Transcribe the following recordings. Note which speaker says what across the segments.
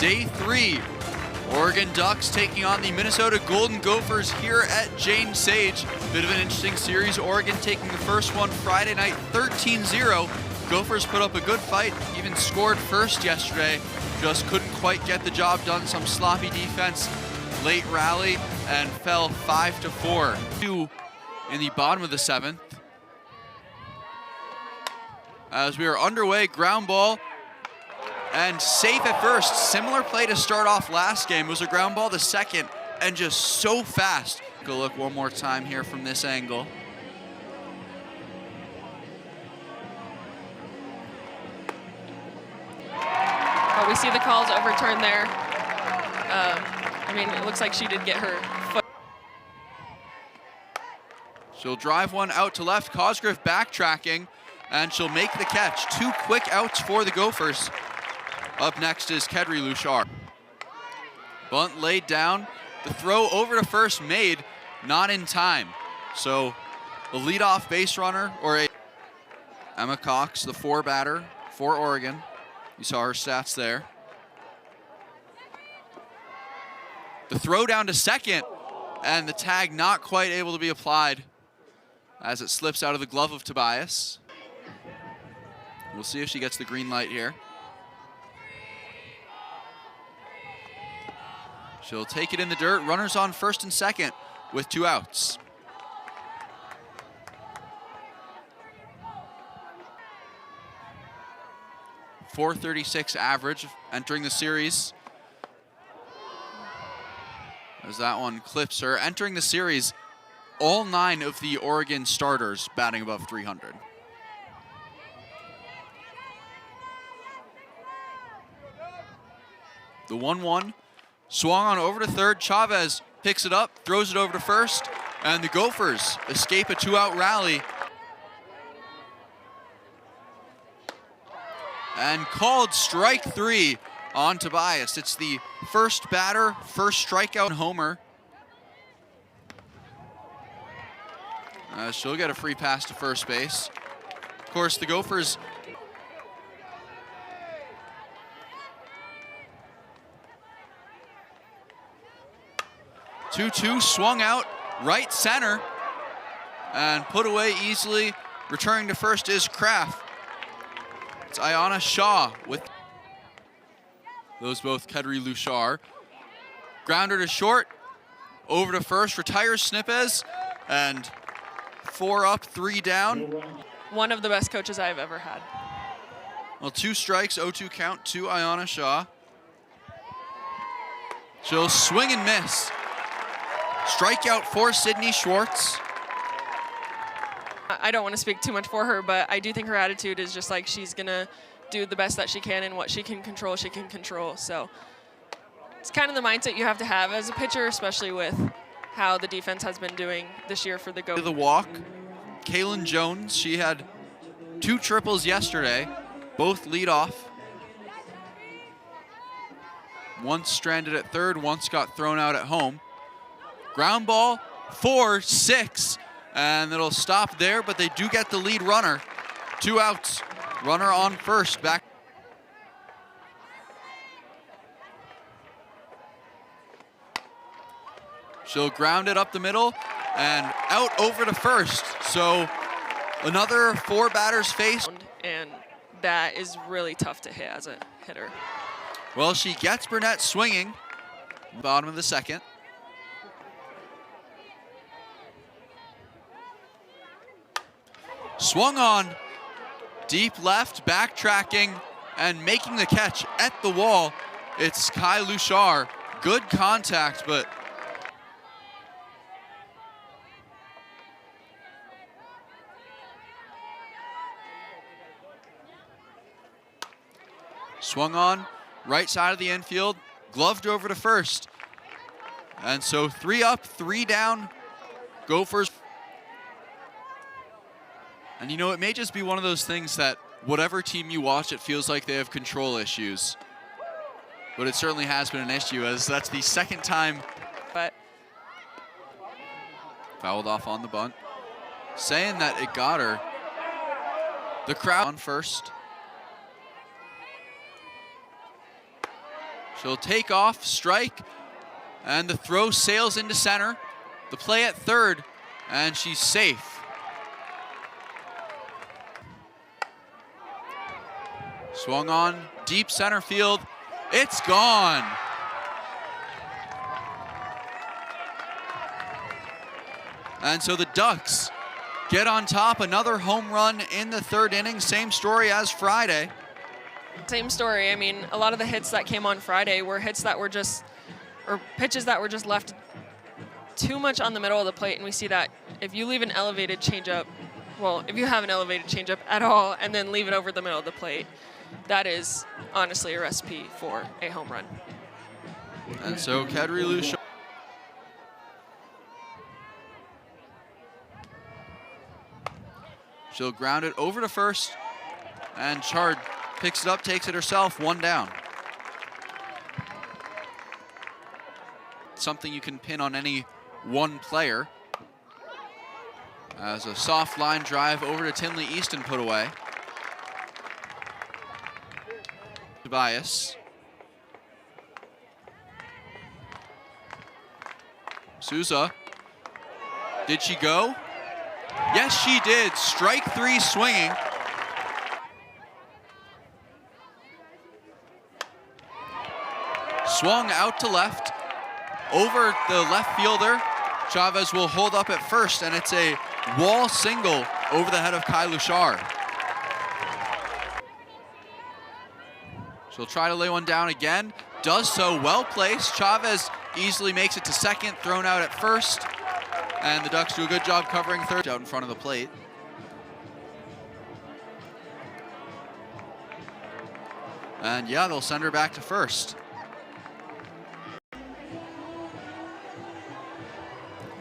Speaker 1: Day 3, Oregon Ducks taking on the Minnesota Golden Gophers here at Jane Sage. Bit of an interesting series. Oregon taking the first one Friday night 13-0. Gophers put up a good fight, even scored first yesterday. Just couldn't quite get the job done. Some sloppy defense, late rally, and fell 5-4. 2 in the bottom of the 7th. As we are underway, ground ball. And safe at first. Similar play to start off last game. It was a ground ball the second, and just so fast. Go look one more time here from this angle.
Speaker 2: Oh, we see the calls overturned there. I mean, it looks like she did get her foot.
Speaker 1: She'll drive one out to left. Cosgrove backtracking, and she'll make the catch. 2 quick outs for the Gophers. Up next is Kedri Luchar. Bunt laid down. The throw over to first made, not in time. So the leadoff base runner, or Emma Cox, the 4 batter for Oregon. You saw her stats there. The throw down to second, and the tag not quite able to be applied as it slips out of the glove of Tobias. We'll see if she gets the green light here. She'll take it in the dirt. Runners on first and second with 2 outs. .436 average entering the series. As that one clips her. Entering the series, all 9 of the Oregon starters batting above 300. The 1-1. Swung on over to third. Chavez picks it up, throws it over to first, and the Gophers escape a 2-out rally. And called strike 3 on Tobias. It's the first batter, first strikeout homer. She'll get a free pass to first base. Of course, the Gophers 2-2, swung out, right center, and put away easily. Returning to first is Kraft. It's Ayana Shaw with those both Kedri Luchar. Grounder to short, over to first, retires Snipes, and 4 up, 3 down.
Speaker 2: One of the best coaches I've ever had.
Speaker 1: Well, 2 strikes, 0-2 count to Ayana Shaw. She'll swing and miss. Strikeout for Sydney Schwartz.
Speaker 2: I don't want to speak too much for her, but I do think her attitude is just like she's going to do the best that she can, and what she can control, she can control. So it's kind of the mindset you have to have as a pitcher, especially with how the defense has been doing this year for the Gophers.
Speaker 1: The walk, Kaylin Jones, she had 2 triples yesterday, both lead off. Once stranded at third, once got thrown out at home. Ground ball, 4-6, and it'll stop there, but they do get the lead runner. 2 outs, runner on first, back. She'll ground it up the middle and out over to first. So another 4 batters face.
Speaker 2: And that is really tough to hit as a hitter.
Speaker 1: Well, she gets Burnett swinging, bottom of the 2nd. Swung on, deep left, backtracking, and making the catch at the wall. It's Kai Luchar. Good contact, but swung on, right side of the infield, gloved over to first. And so 3 up, 3 down, Gophers. And you know, it may just be one of those things that whatever team you watch, it feels like they have control issues. But it certainly has been an issue, as that's the 2nd time.
Speaker 2: But
Speaker 1: fouled off on the bunt. Saying that it got her. The crowd on first. She'll take off, strike, and the throw sails into center. The play at third, and she's safe. Swung on, deep center field. It's gone. And so the Ducks get on top, another home run in the third inning. Same story as Friday.
Speaker 2: Same story. I mean, a lot of the hits that came on Friday were hits that were just, or pitches that were just left too much on the middle of the plate. And we see that if you leave an elevated changeup, well, if you have an elevated changeup at all and then leave it over the middle of the plate, that is honestly a recipe for a home run.
Speaker 1: And so Kedri Luchar. She'll ground it over to first, and Chard picks it up, takes it herself, one down. Something you can pin on any one player. As a soft line drive over to Tinley Easton put away. Tobias. Souza. Did she go? Yes, she did. Strike three swinging. Swung out to left. Over the left fielder. Chavez will hold up at first, and it's a wall single over the head of Kai Luchar. She'll try to lay one down again. Does so, well placed. Chavez easily makes it to second, thrown out at first. And the Ducks do a good job covering third out in front of the plate. And yeah, they'll send her back to first.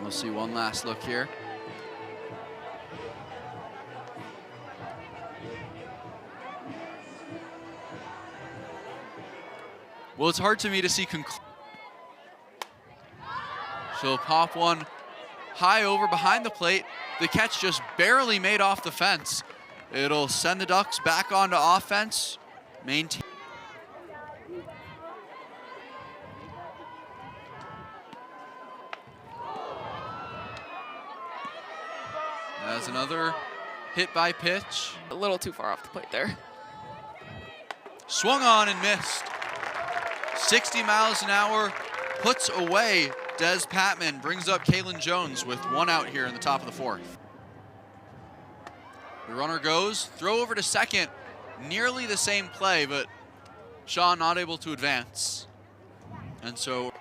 Speaker 1: We'll see one last look here. Well, it's hard to me to see she'll pop one high over behind the plate. The catch just barely made off the fence. It'll send the Ducks back onto offense. Maintain. As another hit by pitch.
Speaker 2: A little too far off the plate there.
Speaker 1: Swung on and missed. 60 miles an hour, puts away Des Patman, brings up Kaylin Jones with one out here in the top of the fourth. The runner goes, throw over to second, nearly the same play, but Shaw not able to advance. And so,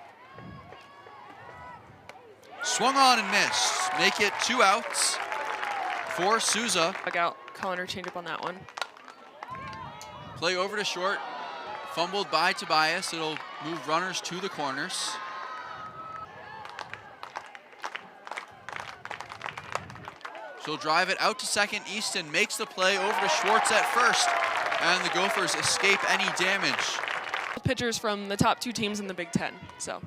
Speaker 1: swung on and missed. Make it 2 outs for Souza.
Speaker 2: Dug out, calling her changeup on that one.
Speaker 1: Play over to short, fumbled by Tobias. It'll move runners to the corners. She'll drive it out to second. Easton makes the play over to Schwartz at first, and the Gophers escape any damage.
Speaker 2: Pitchers from the top 2 teams in the Big Ten, so.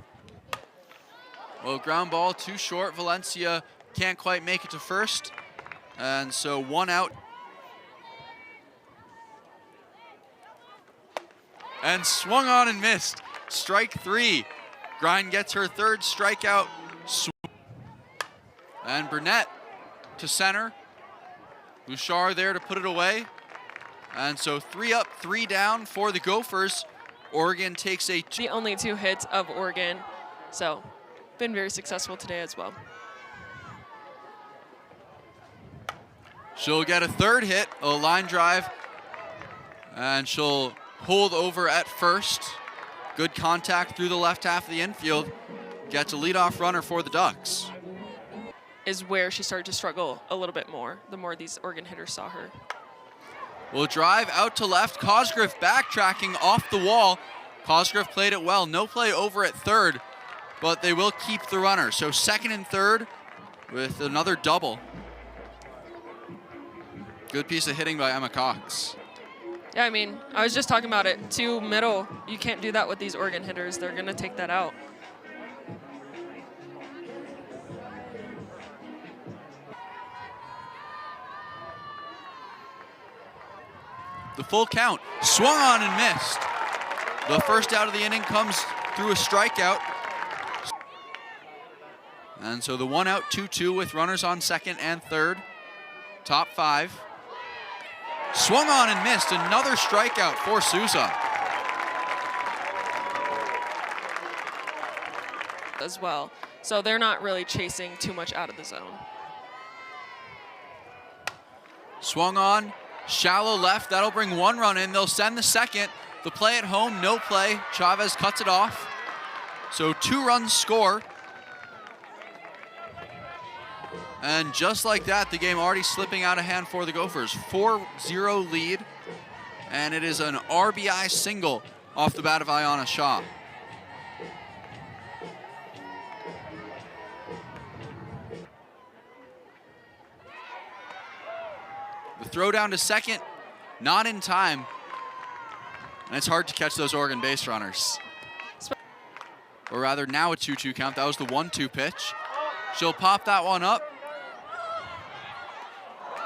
Speaker 1: Well, ground ball too short. Valencia can't quite make it to first, and so 1 out. And swung on and missed. Strike 3. Grind gets her 3rd strikeout. And Burnett to center. Luchar there to put it away. And so 3 up, 3 down for the Gophers. Oregon takes a...
Speaker 2: The only 2 hits of Oregon, so been very successful today as well.
Speaker 1: She'll get a 3rd hit, a line drive, and she'll hold over at first. Good contact through the left half of the infield. Gets a leadoff runner for the Ducks.
Speaker 2: Is where she started to struggle a little bit more, the more these Oregon hitters saw her.
Speaker 1: Will drive out to left. Cosgriff backtracking off the wall. Cosgriff played it well. No play over at third, but they will keep the runner. So second and third with another double. Good piece of hitting by Emma Cox.
Speaker 2: Yeah, I mean, I was just talking about it. 2 middle, you can't do that with these Oregon hitters. They're going to take that out.
Speaker 1: The full count, swung on and missed. The first out of the inning comes through a strikeout. And so the 1 out, 2-2 with runners on second and third. Top 5. Swung on and missed. Another strikeout for Souza.
Speaker 2: As well. So they're not really chasing too much out of the zone.
Speaker 1: Swung on, shallow left. That'll bring 1 run in. They'll send the second. The play at home, no play. Chavez cuts it off. So 2 runs score. And just like that, the game already slipping out of hand for the Gophers. 4-0 lead. And it is an RBI single off the bat of Ayana Shaw. The throw down to second, not in time. And it's hard to catch those Oregon base runners. Or rather, now a 2-2 count. That was the 1-2 pitch. She'll pop that one up.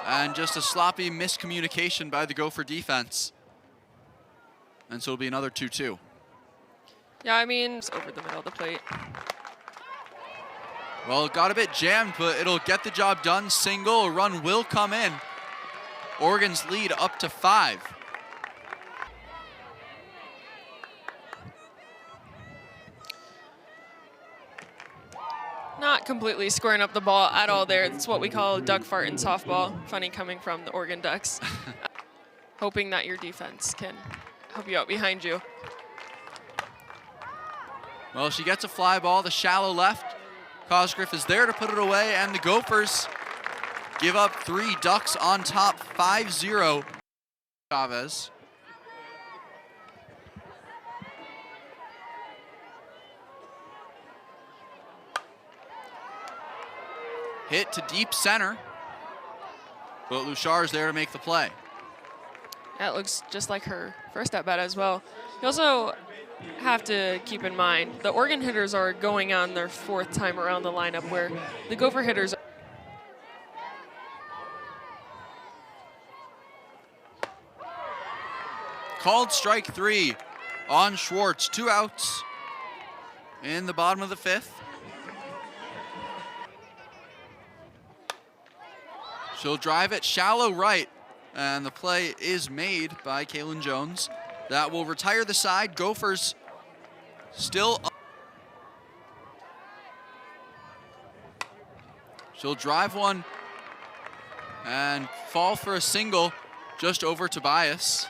Speaker 1: And just a sloppy miscommunication by the Gopher defense. And so it'll be another 2-2.
Speaker 2: Yeah, I mean, it's over the middle of the plate.
Speaker 1: Well, it got a bit jammed, but it'll get the job done. Single, a run will come in. Oregon's lead up to 5.
Speaker 2: Not completely squaring up the ball at all there. It's what we call a duck fart in softball. Funny coming from the Oregon Ducks. Hoping that your defense can help you out behind you.
Speaker 1: Well, she gets a fly ball, the shallow left. Cosgriff is there to put it away, and the Gophers give up 3. Ducks on top, 5-0. Chavez. Hit to deep center, but Luchar there to make the play.
Speaker 2: That looks just like her first at bat as well. You also have to keep in mind the Oregon hitters are going on their 4th time around the lineup, where the Gopher hitters
Speaker 1: Called strike 3 on Schwartz. 2 outs in the bottom of the 5th. She'll drive it shallow right, and the play is made by Kaylin Jones. That will retire the side. Gophers still up. She'll drive one and fall for a single just over Tobias.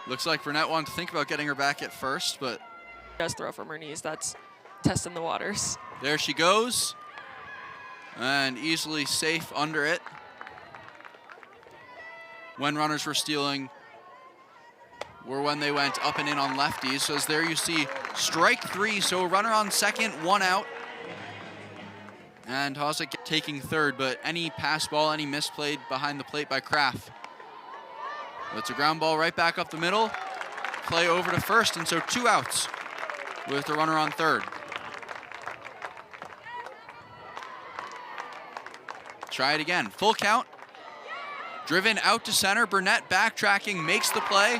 Speaker 1: Looks like Burnett wanted to think about getting her back at first, but
Speaker 2: does throw from her knees. That's testing the waters.
Speaker 1: There she goes, and easily safe under it. When runners were stealing were when they went up and in on lefties. So as there you see strike 3, so a runner on second, 1 out. And Hosek taking third, but any pass ball, any misplayed behind the plate by Kraft. It's a ground ball right back up the middle. Play over to first, and so 2 outs with the runner on third. Try it again, full count. Driven out to center, Burnett backtracking, makes the play,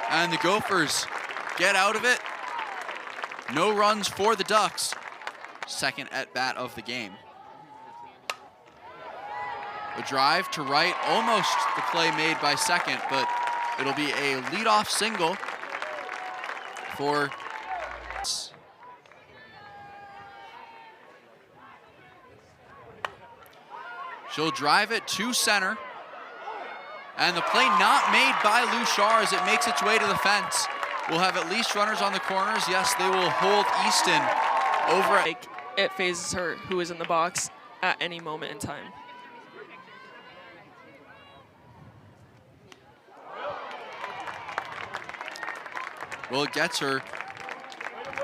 Speaker 1: and the Gophers get out of it. No runs for the Ducks. Second at bat of the game. A drive to right, almost the play made by second, but it'll be a leadoff single for she'll drive it to center. And the play not made by Luchar as it makes its way to the fence. We'll have at least runners on the corners. Yes, they will hold Easton over.
Speaker 2: It phases her, who is in the box at any moment in time.
Speaker 1: Well, it gets her.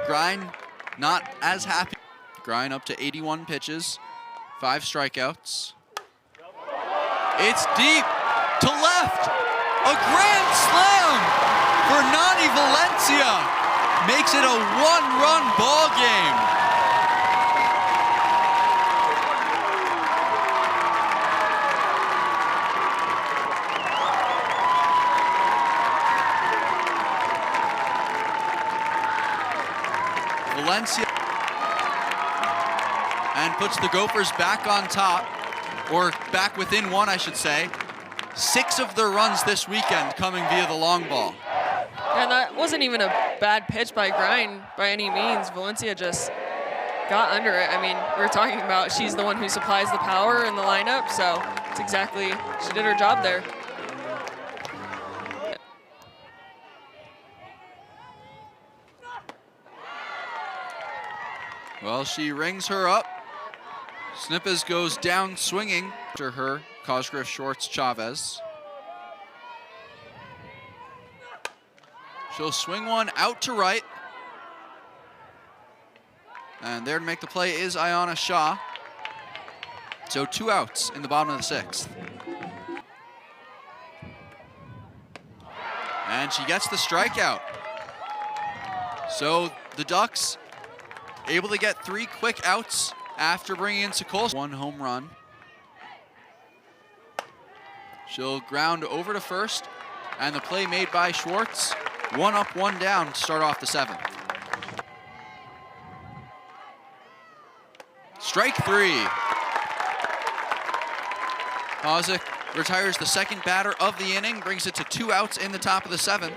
Speaker 1: Grind not as happy. Grind up to 81 pitches, 5 strikeouts. It's deep to left. A grand slam for Nani Valencia. Makes it a 1-run ball game. Valencia and puts the Gophers back on top, or back within one, I should say. 6 of their runs this weekend coming via the long ball.
Speaker 2: And that wasn't even a bad pitch by Grind by any means. Valencia just got under it. I mean, we were talking about she's the one who supplies the power in the lineup, so it's exactly, she did her job there.
Speaker 1: Well, she rings her up. Snipes goes down swinging after her. Cosgrove shorts Chavez. She'll swing one out to right. And there to make the play is Ayana Shaw. So 2 outs in the bottom of the 6th. And she gets the strikeout. So the Ducks able to get 3 quick outs after bringing in Sokolsky. 1 home run. She'll ground over to first, and the play made by Schwartz. 1 up, 1 down to start off the 7th. Strike 3. Hozick retires the 2nd batter of the inning, brings it to 2 outs in the top of the 7th.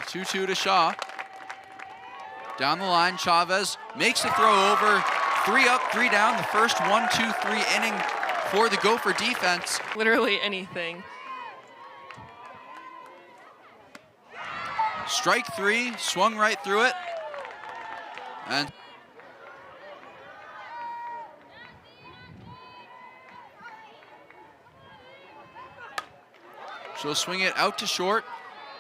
Speaker 1: 2-2 to Shaw. Down the line, Chavez makes the throw over. 3 up, 3 down. The first 1-2-3 inning for the Gopher defense.
Speaker 2: Literally anything.
Speaker 1: Strike 3, swung right through it. And she'll swing it out to short,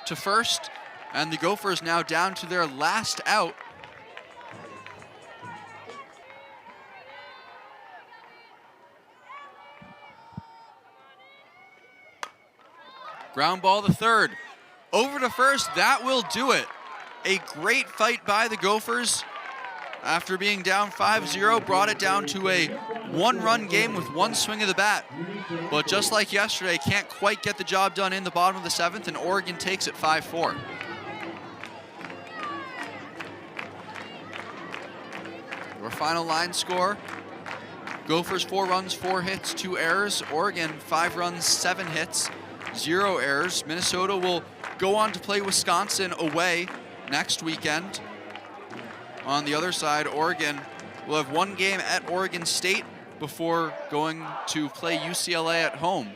Speaker 1: to first, and the Gophers now down to their last out. Ground ball the 3rd. Over to first, that will do it. A great fight by the Gophers. After being down 5-0, brought it down to a 1-run game with 1 swing of the bat. But just like yesterday, can't quite get the job done in the bottom of the 7th, and Oregon takes it 5-4. Our final line score: Gophers 4 runs, 4 hits, 2 errors. Oregon 5 runs, 7 hits, 0 errors. Minnesota will go on to play Wisconsin away next weekend. On the other side, Oregon will have 1 game at Oregon State before going to play UCLA at home.